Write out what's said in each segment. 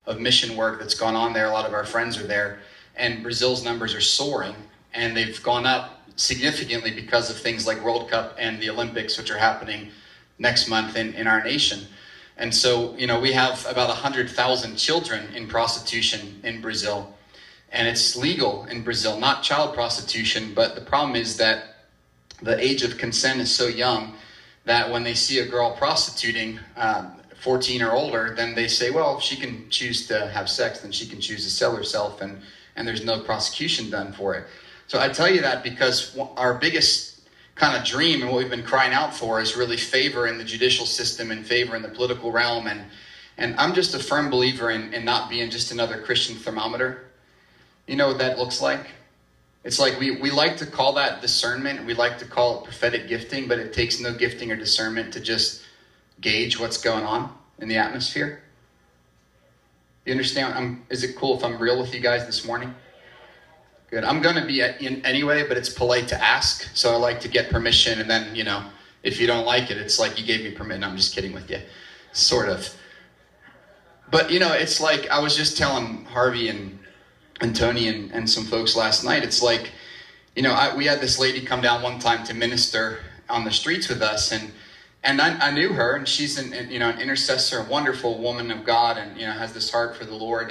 of mission work that's gone on there. A lot of our friends are there, and Brazil's numbers are soaring, and they've gone up significantly because of things like World Cup and the Olympics, which are happening next month in our nation. And so, we have about 100,000 children in prostitution in Brazil, and it's legal in Brazil, not child prostitution, but the problem is that the age of consent is so young that when they see a girl prostituting, 14 or older, then they say, well, if she can choose to have sex, then she can choose to sell herself, and there's no prosecution done for it. So I tell you that because our biggest kind of dream and what we've been crying out for is really favor in the judicial system and favor in the political realm. And I'm just a firm believer in not being just another Christian thermometer. You know what that looks like? It's like we like to call that discernment. We like to call it prophetic gifting, but it takes no gifting or discernment to just gauge what's going on in the atmosphere. You understand? Is it cool if I'm real with you guys this morning? Good. I'm going to be in anyway, but it's polite to ask. So I like to get permission. And then, if you don't like it, it's like you gave me permission. I'm just kidding with you. Sort of. But, it's like I was just telling Harvey and Tony and some folks last night. It's like, we had this lady come down one time to minister on the streets with us. And I knew her, and she's an intercessor, a wonderful woman of God, and has this heart for the Lord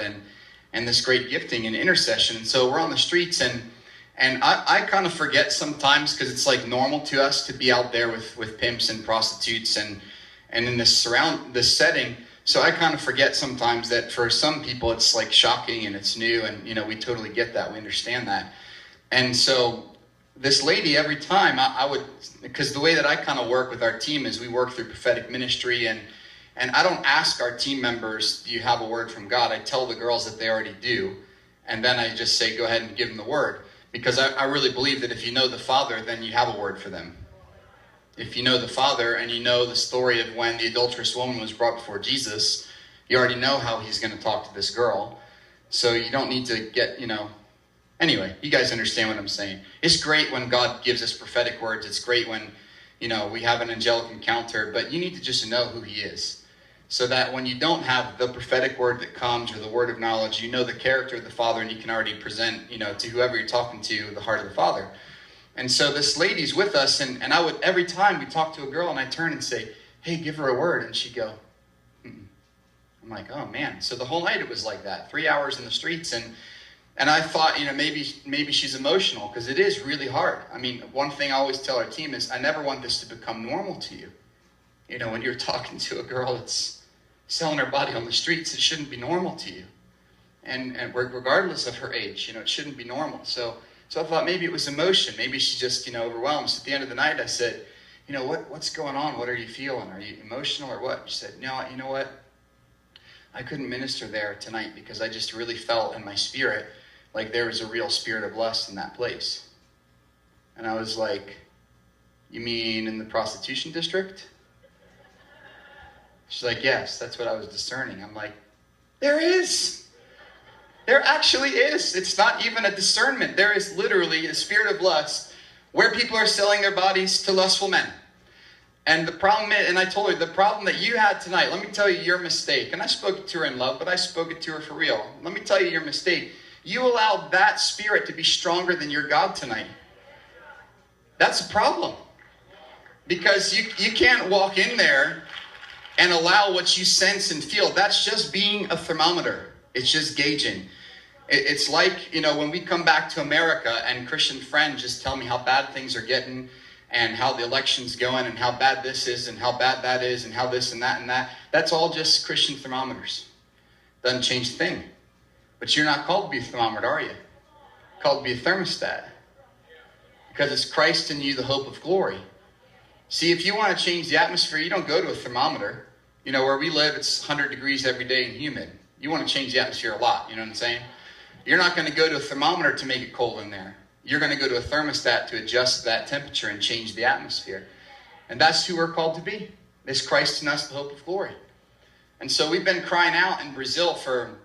and this great gifting in intercession. And so we're on the streets, and I kind of forget sometimes because it's like normal to us to be out there with pimps and prostitutes and in this setting. So I kind of forget sometimes that for some people it's like shocking and it's new, and we totally get that, we understand that. And so this lady, every time I would, because the way that I kind of work with our team is we work through prophetic ministry, and I don't ask our team members, do you have a word from God? I tell the girls that they already do, and then I just say, go ahead and give them the word, because I really believe that if you know the Father, then you have a word for them. If you know the Father and you know the story of when the adulterous woman was brought before Jesus, you already know how he's going to talk to this girl, so you don't need to get, Anyway, you guys understand what I'm saying. It's great when God gives us prophetic words. It's great when, we have an angelic encounter, but you need to just know who he is. So that when you don't have the prophetic word that comes or the word of knowledge, you know the character of the Father, and you can already present, to whoever you're talking to, the heart of the Father. And so this lady's with us, and I would, every time we talk to a girl, and I turn and say, hey, give her a word. And she'd go, mm-mm. I'm like, oh man. So the whole night it was like that, 3 hours in the streets, and I thought, maybe she's emotional, because it is really hard. I mean, one thing I always tell our team is I never want this to become normal to you. When you're talking to a girl that's selling her body on the streets, it shouldn't be normal to you. And regardless of her age, it shouldn't be normal. So I thought maybe it was emotion. Maybe she's just, overwhelmed. So at the end of the night, I said, what's going on? What are you feeling? Are you emotional or what? She said, no, you know what? I couldn't minister there tonight because I just really felt in my spirit like there was a real spirit of lust in that place. And I was like, you mean in the prostitution district? She's like, yes, that's what I was discerning. I'm like, there is. There actually is. It's not even a discernment. There is literally a spirit of lust where people are selling their bodies to lustful men. And the problem is, and I told her, the problem that you had tonight, let me tell you your mistake. And I spoke it to her in love, but I spoke it to her for real. Let me tell you your mistake. You allowed that spirit to be stronger than your God tonight. That's a problem. Because you can't walk in there and allow what you sense and feel. That's just being a thermometer. It's just gauging. It's like, when we come back to America and Christian friends just tell me how bad things are getting and how the election's going and how bad this is and how bad that is and how this and that and that. That's all just Christian thermometers. Doesn't change a thing. But you're not called to be a thermometer, are you? You're called to be a thermostat. Because it's Christ in you, the hope of glory. See, if you want to change the atmosphere, you don't go to a thermometer. Where we live, it's 100 degrees every day and humid. You want to change the atmosphere a lot, you know what I'm saying? You're not going to go to a thermometer to make it cold in there. You're going to go to a thermostat to adjust that temperature and change the atmosphere. And that's who we're called to be. It's Christ in us, the hope of glory. And so we've been crying out in Brazil for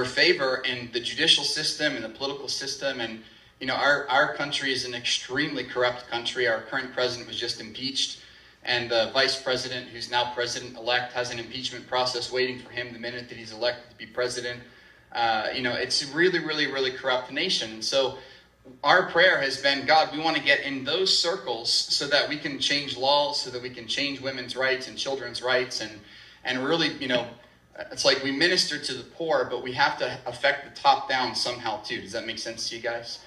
favor in the judicial system and the political system. And, our country is an extremely corrupt country. Our current president was just impeached. and the vice president, who's now president-elect, has an impeachment process waiting for him the minute that he's elected to be president. It's a really, really, really corrupt nation. And so our prayer has been, God, we want to get in those circles so that we can change laws, so that we can change women's rights and children's rights, and really, it's like we minister to the poor, but we have to affect the top down somehow too. Does that make sense to you guys?